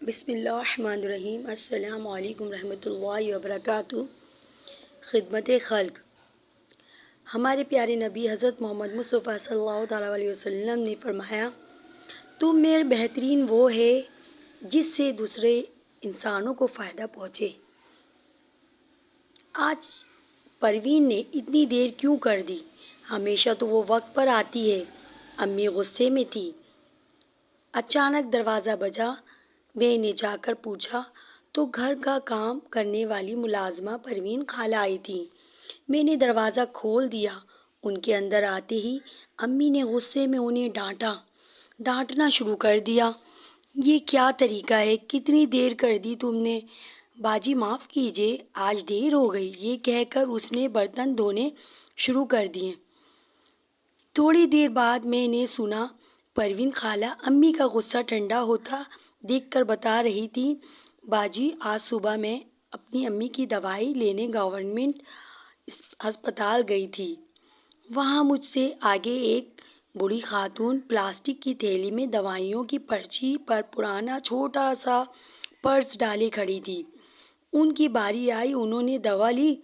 بسم اللہ الرحمن الرحیم۔ السلام علیکم ورحمۃ اللہ وبرکاتہ۔ خدمت خلق، ہمارے پیارے نبی حضرت محمد مصطفیٰ صلی اللہ تعالیٰ علیہ وسلم نے فرمایا، تم میں بہترین وہ ہے جس سے دوسرے انسانوں کو فائدہ پہنچے۔ آج پروین نے اتنی دیر کیوں کر دی؟ ہمیشہ تو وہ وقت پر آتی ہے۔ امی غصے میں تھی۔ اچانک دروازہ بجا۔ میں نے جا کر پوچھا تو گھر کا کام کرنے والی ملازمہ پروین خالہ آئی تھی۔ میں نے دروازہ کھول دیا۔ ان کے اندر آتے ہی امی نے غصے میں انہیں ڈانٹنا شروع کر دیا۔ یہ کیا طریقہ ہے؟ کتنی دیر کر دی تم نے؟ باجی معاف کیجیے، آج دیر ہو گئی، یہ کہہ کر اس نے برتن دھونے شروع کر دیے۔ تھوڑی دیر بعد میں نے سنا پروین خالہ امی کا غصہ ٹھنڈا ہوتا دیکھ کر بتا رہی تھی، باجی آج صبح میں اپنی امی کی دوائی لینے گورنمنٹ ہسپتال گئی تھی۔ وہاں مجھ سے آگے ایک بوڑھی خاتون پلاسٹک کی تھیلی میں دوائیوں کی پرچی پر پرانا چھوٹا سا پرس ڈالے کھڑی تھی۔ ان کی باری آئی، انہوں نے دوا لی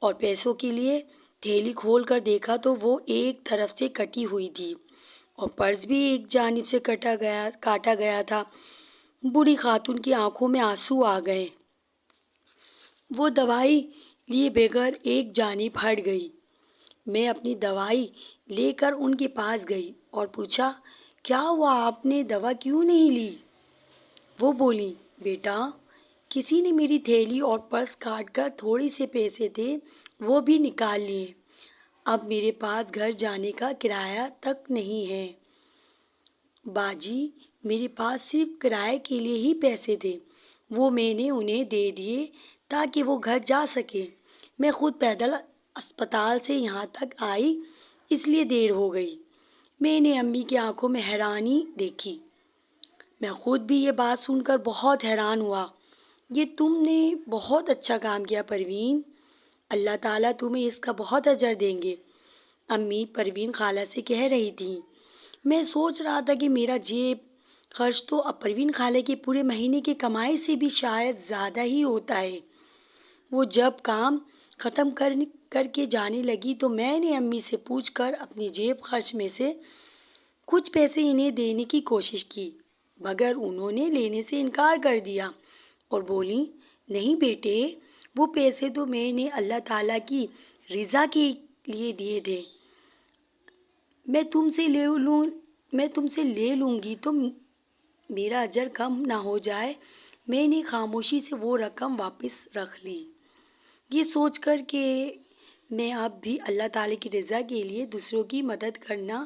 اور پیسوں کے لیے تھیلی کھول کر دیکھا تو وہ ایک طرف سے کٹی ہوئی تھی اور پرس بھی ایک جانب سے کاٹا گیا تھا۔ بوڑھی خاتون کی آنکھوں میں آنسو آ گئے۔ وہ دوائی لیے بغیر ایک جانب ہٹ گئی۔ میں اپنی دوائی لے کر ان کے پاس گئی اور پوچھا، کیا ہوا، آپ نے دوا کیوں نہیں لی؟ وہ بولی، بیٹا کسی نے میری تھیلی اور پرس کاٹ کر تھوڑے سے پیسے تھے وہ بھی نکال لیے۔ اب میرے پاس گھر جانے کا کرایہ تک نہیں ہے۔ باجی میرے پاس صرف کرائے کے لیے ہی پیسے تھے، وہ میں نے انہیں دے دیے تاکہ وہ گھر جا سکے۔ میں خود پیدل اسپتال سے یہاں تک آئی، اس لیے دیر ہو گئی۔ میں نے امی کی آنکھوں میں حیرانی دیکھی۔ میں خود بھی یہ بات سن کر بہت حیران ہوا۔ یہ تم نے بہت اچھا کام کیا پروین، اللہ تعالیٰ تمہیں اس کا بہت اجر دیں گے، امی پروین خالہ سے کہہ رہی تھیں۔ میں سوچ رہا تھا کہ میرا جیب خرچ تو اب پروین خالہ کے پورے مہینے کی کمائی سے بھی شاید زیادہ ہی ہوتا ہے۔ وہ جب کام ختم کر کے جانے لگی تو میں نے امی سے پوچھ کر اپنی جیب خرچ میں سے کچھ پیسے انہیں دینے کی کوشش کی، مگر انہوں نے لینے سے انکار کر دیا اور بولی، نہیں بیٹے، وہ پیسے تو میں نے اللہ تعالیٰ کی رضا کے لیے دیے تھے، میں تم سے لے لوں گی تو میرا اجر کم نہ ہو جائے۔ میں نے خاموشی سے وہ رقم واپس رکھ لی، یہ سوچ کر کہ میں اب بھی اللہ تعالیٰ کی رضا کے لیے دوسروں کی مدد کرنا